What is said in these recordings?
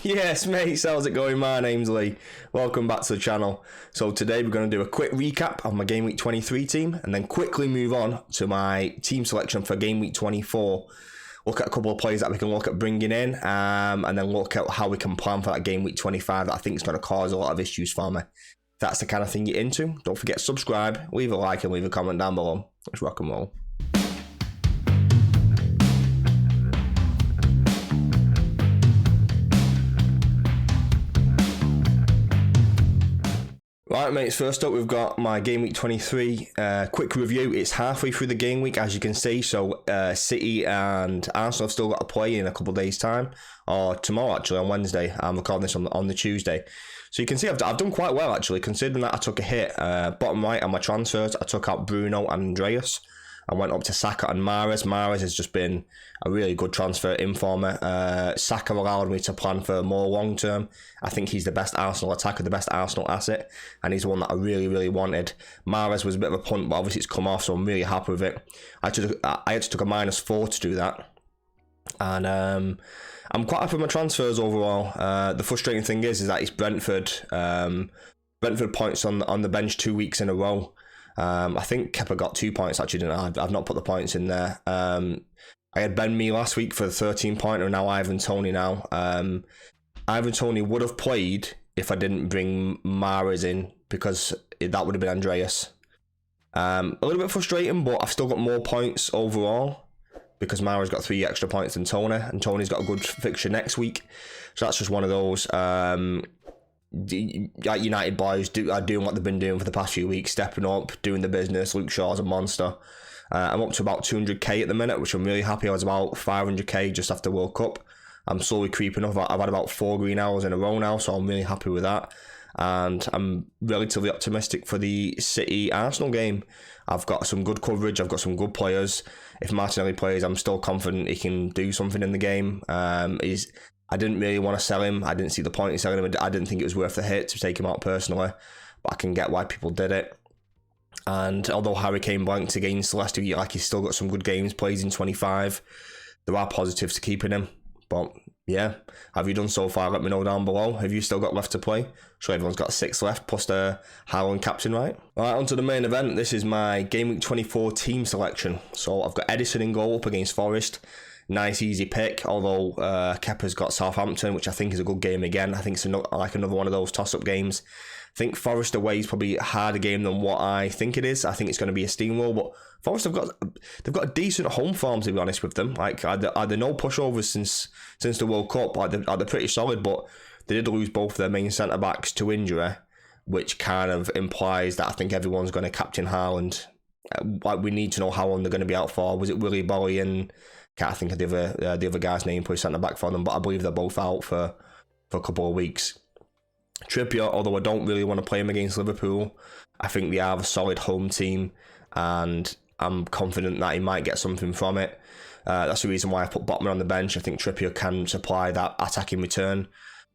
Yes, mate, how's it going? My name's Lee. Welcome back to the channel. So today we're going to do a quick recap of my Game Week 23 team and then quickly move on to my team selection for Game Week 24. Look at a couple of players that we can look at bringing in and then look at how we can plan for that Game Week 25 that I think is going to cause a lot of issues for me. If that's the kind of thing you're into, don't forget to subscribe, leave a like and leave a comment down below. Let's rock and roll. Right, mates, first up we've got my Game Week 23 quick review. It's halfway through the game week, as you can see, so City and Arsenal have still got to play in a couple of days' time, or tomorrow actually, on Wednesday. I'm recording this on the Tuesday. So you can see I've done quite well actually, considering that I took a hit. Bottom right on my transfers, I took out Bruno and Andreas. I went up to Saka and Mahrez. Mahrez has just been a really good transfer in for me. Saka allowed me to plan for more long term. I think he's the best Arsenal attacker, the best Arsenal asset, and he's the one that I really, really wanted. Mahrez was a bit of a punt, but obviously it's come off, so I'm really happy with it. I actually took a -4 to do that, and I'm quite happy with my transfers overall. The frustrating thing is that it's Brentford. Brentford points on the bench 2 weeks in a row. I think Kepa got 2 points actually, didn't I? I've not put the points in there. I had Ben Mee last week for the 13-pointer, and now Ivan Toney now. Ivan Toney would have played if I didn't bring Mahrez in, because that would have been Andreas. A little bit frustrating, but I've still got more points overall because Mahrez got 3 extra points than Toney, and Toney's got a good fixture next week. So that's just one of those. United boys are doing what they've been doing for the past few weeks, stepping up, doing the business. Luke Shaw's a monster. I'm up to about 200k at the minute, which I'm really happy. I was about 500k just after World Cup. I'm slowly creeping up. I've had about 4 green hours in a row now, so I'm really happy with that. And I'm relatively optimistic for the City-Arsenal game. I've got some good coverage. I've got some good players. If Martinelli plays, I'm still confident he can do something in the game. I didn't really want to sell him. I didn't see the point in selling him. I didn't think it was worth the hit to take him out personally, but I can get why people did it. And although Harry Kane blanked against Leicester, he's still got some good games, plays in 25. There are positives to keeping him. But yeah, have you done so far? Let me know down below. Have you still got left to play? Sure, everyone's got 6 left, plus the Haaland captain, right? All right, on to the main event. This is my Game Week 24 team selection. So I've got Edison in goal up against Forest. Nice, easy pick, although Kepa's got Southampton, which I think is a good game again. I think it's like another one of those toss-up games. I think Forest away is probably a harder game than what I think it is. I think it's going to be a steamroll, but Forest they've got a decent home form, to be honest with them. Like, are there no pushovers since the World Cup? They're pretty solid, but they did lose both their main centre-backs to injury, which kind of implies that I think everyone's going to captain Haaland. We need to know how long they're going to be out for. Was it Willy Bolly and... Can't think of the other guy's name, plays centre back for them, but I believe they're both out for a couple of weeks. Trippier, although I don't really want to play him against Liverpool, I think they have a solid home team, and I'm confident that he might get something from it. That's the reason why I put Botman on the bench. I think Trippier can supply that attacking return,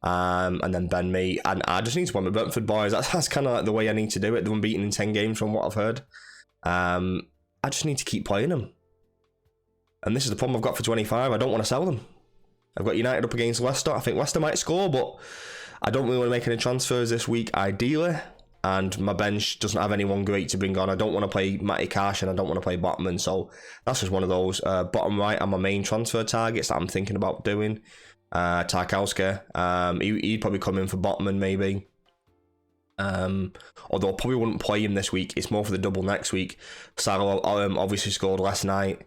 and then Ben Mee. And I just need to win the Brentford boys. That's kind of like the way I need to do it. They're unbeaten in 10 games from what I've heard. I just need to keep playing them. And this is the problem I've got for 25. I don't want to sell them. I've got United up against Leicester. I think Leicester might score, but I don't really want to make any transfers this week, ideally. And my bench doesn't have anyone great to bring on. I don't want to play Matty Cash and I don't want to play Botman. So that's just one of those. Bottom right are my main transfer targets that I'm thinking about doing. Tarkowski. He'd probably come in for Botman, maybe. Although I probably wouldn't play him this week. It's more for the double next week. Salah obviously scored last night.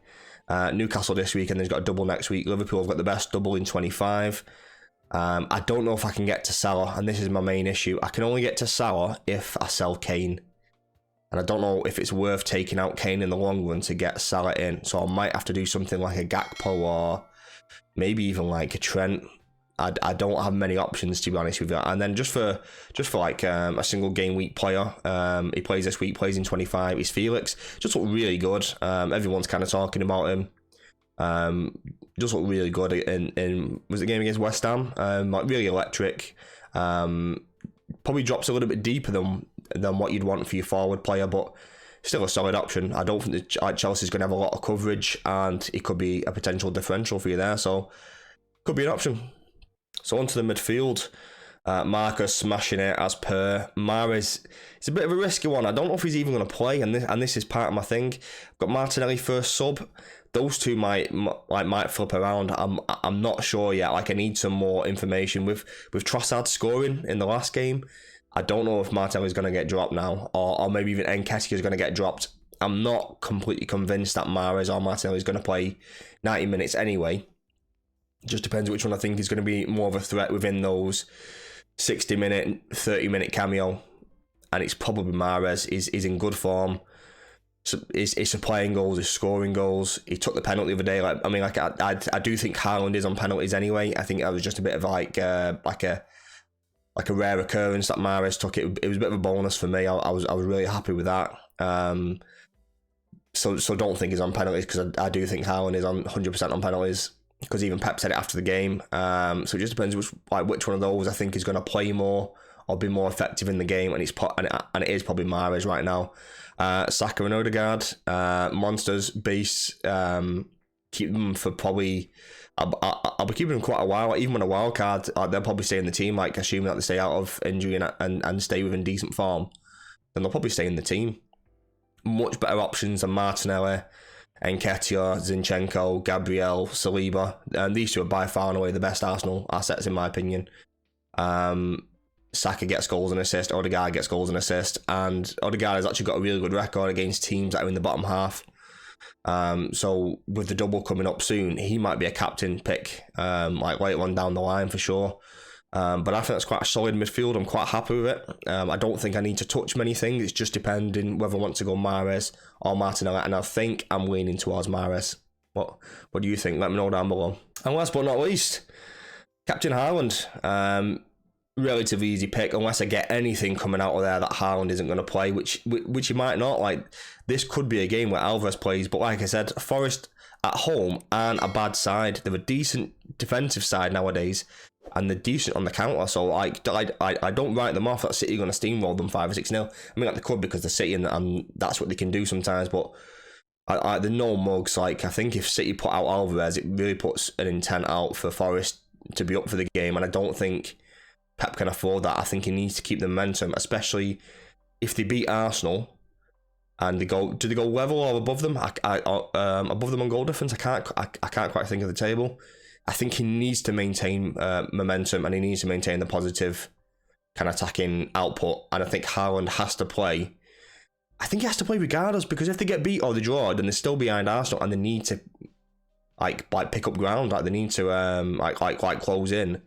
Newcastle this week, and they've got a double next week. Liverpool have got the best double in 25. I don't know if I can get to Salah, and this is my main issue. I can only get to Salah if I sell Kane. And I don't know if it's worth taking out Kane in the long run to get Salah in. So I might have to do something like a Gakpo or maybe even like a Trent. I don't have many options, to be honest with you. And then just for like a single game week player, he plays this week, plays in 25. He's Felix. Just look really good. Everyone's kind of talking about him. Just look really good in was the game against West Ham? Like really electric. Probably drops a little bit deeper than what you'd want for your forward player, but still a solid option. I don't think that Chelsea's going to have a lot of coverage, and it could be a potential differential for you there. So could be an option. So onto the midfield. Marcus smashing it as per. Mahrez, it's a bit of a risky one. I don't know if he's even going to play, and this is part of my thing. I've got Martinelli first sub. Those two might flip around. I'm not sure yet. Like, I need some more information with Trossard scoring in the last game. I don't know if Martinelli's going to get dropped now, or maybe even Nketiah is going to get dropped. I'm not completely convinced that Mahrez or Martinelli is going to play 90 minutes anyway. Just depends which one I think is going to be more of a threat within those 60-minute, 30-minute cameo. And it's probably Mahrez. Is in good form. So is supplying goals, is scoring goals. He took the penalty the other day. I do think Haaland is on penalties anyway. I think that was just a bit of like a rare occurrence that Mahrez took it. It was a bit of a bonus for me. I was really happy with that. So don't think he's on penalties, because I do think Haaland is on 100% on penalties, because even Pep said it after the game. So it just depends which one of those I think is going to play more or be more effective in the game, and it is probably Mahrez right now. Saka and Odegaard, monsters, beasts. Keep them for probably. I'll be keeping them quite a while. Even with a wild card, they'll probably stay in the team. Like, assuming that they stay out of injury and stay within decent form, then they'll probably stay in the team. Much better options than Martinelli, Nketiah, Zinchenko, Gabriel, Saliba. And these two are by far and away the best Arsenal assets, in my opinion. Saka gets goals and assists, Odegaard gets goals and assists, and Odegaard has actually got a really good record against teams that are in the bottom half. So with the double coming up soon, he might be a captain pick, like later on down the line for sure. But I think that's quite a solid midfield. I'm quite happy with it. I don't think I need to touch many things. It's just depending whether I want to go Mahrez or Martinelli, and I think I'm leaning towards Mahrez. What do you think? Let me know down below. And last but not least, Captain Haaland. Relatively easy pick, unless I get anything coming out of there that Haaland isn't going to play, which he might not. Like, this could be a game where Alvarez plays, but like I said, Forest at home aren't a bad side. They're a decent defensive side nowadays, and they're decent on the counter. So I don't write them off that City are going to steamroll them 5 or 6-0. I mean, like, they could, because they're City, and that's what they can do sometimes. But they're no mugs. Like, I think if City put out Alvarez, it really puts an intent out for Forest to be up for the game, and I don't think Pep can afford that. I think he needs to keep the momentum, especially if they beat Arsenal and do they go level or above them? Above them on goal difference. I can't quite think of the table. I think he needs to maintain momentum, and he needs to maintain the positive kind of attacking output. And I think Haaland has to play. I think he has to play regardless, because if they get beat or they draw, then they're still behind Arsenal, and they need to like pick up ground. Like, they need to like close in.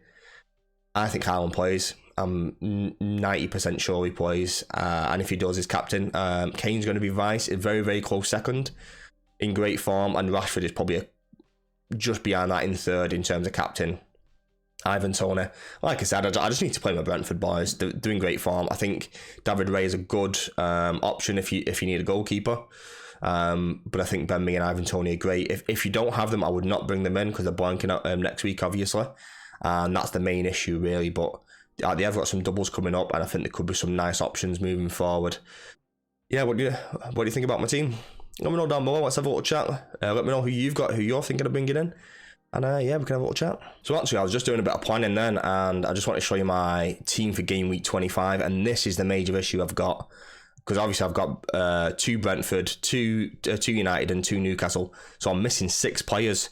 I think Haaland plays. I'm 90% sure he plays. And if he does, he's captain. Kane's going to be vice. A very, very close second. In great form. And Rashford is probably just behind that in third in terms of captain. Ivan Toney. Like I said, I just need to play my Brentford boys. They're doing great form. I think David Ray is a good option if you need a goalkeeper. But I think Ben Mee and Ivan Toney are great. If you don't have them, I would not bring them in, because they're blanking out next week, obviously. And that's the main issue, really. But they have got some doubles coming up, and I think there could be some nice options moving forward. Yeah, what do you think about my team? Let me know down below. Let's have a little chat. Let me know who you've got, who you're thinking of bringing in. And yeah, we can have a little chat. So actually, I was just doing a bit of planning then, and I just want to show you my team for game week 25. And this is the major issue I've got, because obviously I've got 2 Brentford, 2 United, and 2 Newcastle. So I'm missing 6 players.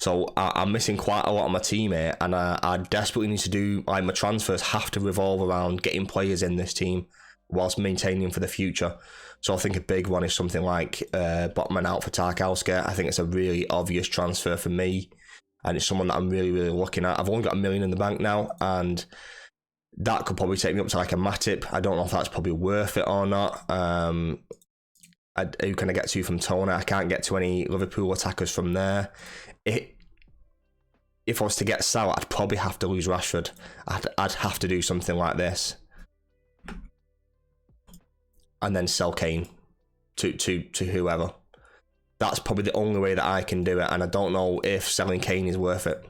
So I'm missing quite a lot on my team here, and I desperately need to do, like, my transfers have to revolve around getting players in this team whilst maintaining for the future. So I think a big one is something like Botman out for Tarkowski. I think it's a really obvious transfer for me, and it's someone that I'm really, really looking at. I've only got $1 million in the bank now, and that could probably take me up to like a Matip. I don't know if that's probably worth it or not. Who can I get to from Tony? I can't get to any Liverpool attackers from there. If I was to get Salah, I'd probably have to lose Rashford. I'd have to do something like this, and then sell Kane to whoever. That's probably the only way that I can do it, and I don't know if selling Kane is worth it.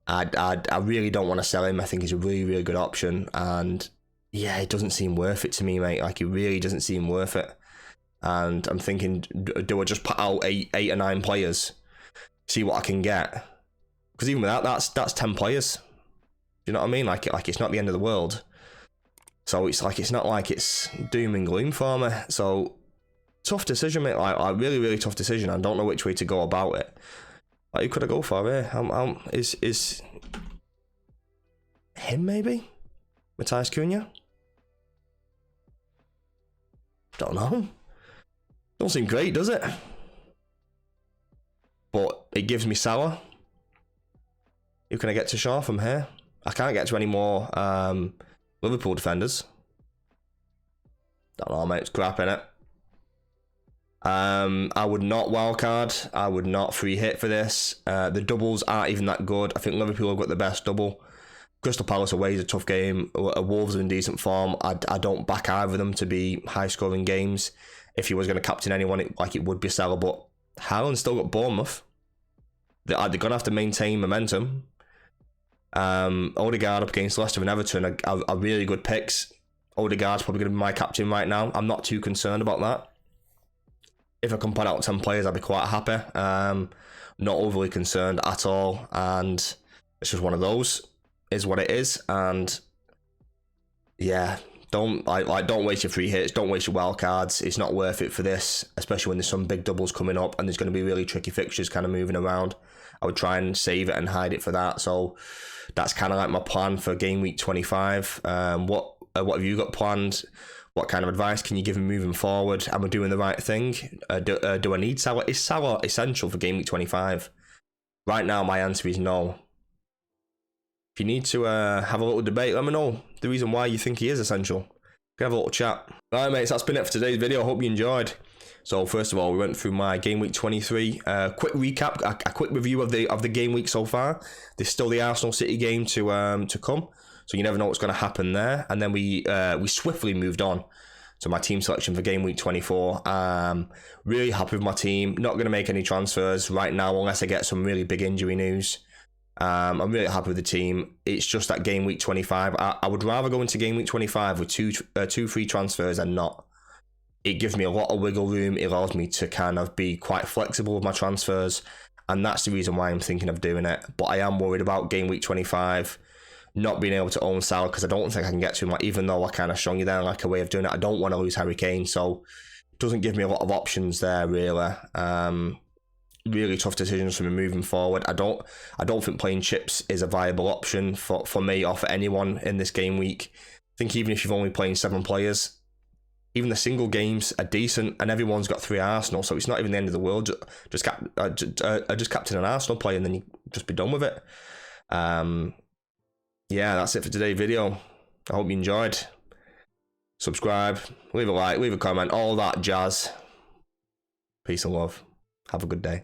I really don't want to sell him. I think he's a really, really good option, and yeah, it doesn't seem worth it to me, mate. Like, it really doesn't seem worth it. And I'm thinking, do I just put out eight or 9 players, see what I can get? Because even with that's 10 players. Do you know what I mean? Like it's not the end of the world. So it's not like it's doom and gloom for me. So tough decision, mate. Like really, really tough decision. I don't know which way to go about it. Like, who could I go for here? Is him maybe? Matthias Cunha? Don't know. Don't seem great, does it? But it gives me Salah. Who can I get to Shaw from here? I can't get to any more Liverpool defenders. Don't know, mate. It's crap, innit? I would not wildcard. I would not free hit for this. The doubles aren't even that good. I think Liverpool have got the best double. Crystal Palace away is a tough game. Wolves are in decent form. I don't back either of them to be high-scoring games. If he was going to captain anyone, it would be Salah. But Haaland's still got Bournemouth. They're going to have to maintain momentum. Odegaard up against Leicester and Everton are really good picks. Odegaard's probably going to be my captain right now. I'm not too concerned about that. If I can put out 10 players, I'd be quite happy. Not overly concerned at all. And it's just one of those. Is what it is. And yeah, don't waste your free hits. Don't waste your wild cards. It's not worth it for this, especially when there's some big doubles coming up and there's going to be really tricky fixtures kind of moving around. I would try and save it and hide it for that. So that's kind of like my plan for game week 25. What have you got planned? What kind of advice can you give me moving forward? Am I doing the right thing? Do I need Salah? Is Salah essential for game week 25? Right now, my answer is no. If you need to have a little debate, let me know the reason why you think he is essential. We can have a little chat. Alright, mates, that's been it for today's video. I hope you enjoyed. So first of all, we went through my game week 23. Quick recap, a quick review of the game week so far. There's still the Arsenal City game to come, so you never know what's going to happen there. And then we swiftly moved on to my team selection for game week 24. Really happy with my team. Not going to make any transfers right now unless I get some really big injury news. I'm really happy with the team. It's just that game week 25. I would rather go into game week 25 with two free transfers than not. It gives me a lot of wiggle room. It allows me to kind of be quite flexible with my transfers, and that's the reason why I'm thinking of doing it. But I am worried about game week 25 not being able to own Salah because I don't think I can get to him. Like, even though I kind of strung you there like a way of doing it, I don't want to lose Harry Kane, so it doesn't give me a lot of options there really. Really tough decisions for me moving forward. I don't think playing chips is a viable option for me or for anyone in this game week. I think even if you're only playing 7 players, even the single games are decent, and everyone's got 3 Arsenal, so it's not even the end of the world. Just captain an Arsenal player, and then you just be done with it. Yeah, that's it for today's video. I hope you enjoyed. Subscribe, leave a like, leave a comment, all that jazz. Peace and love. Have a good day.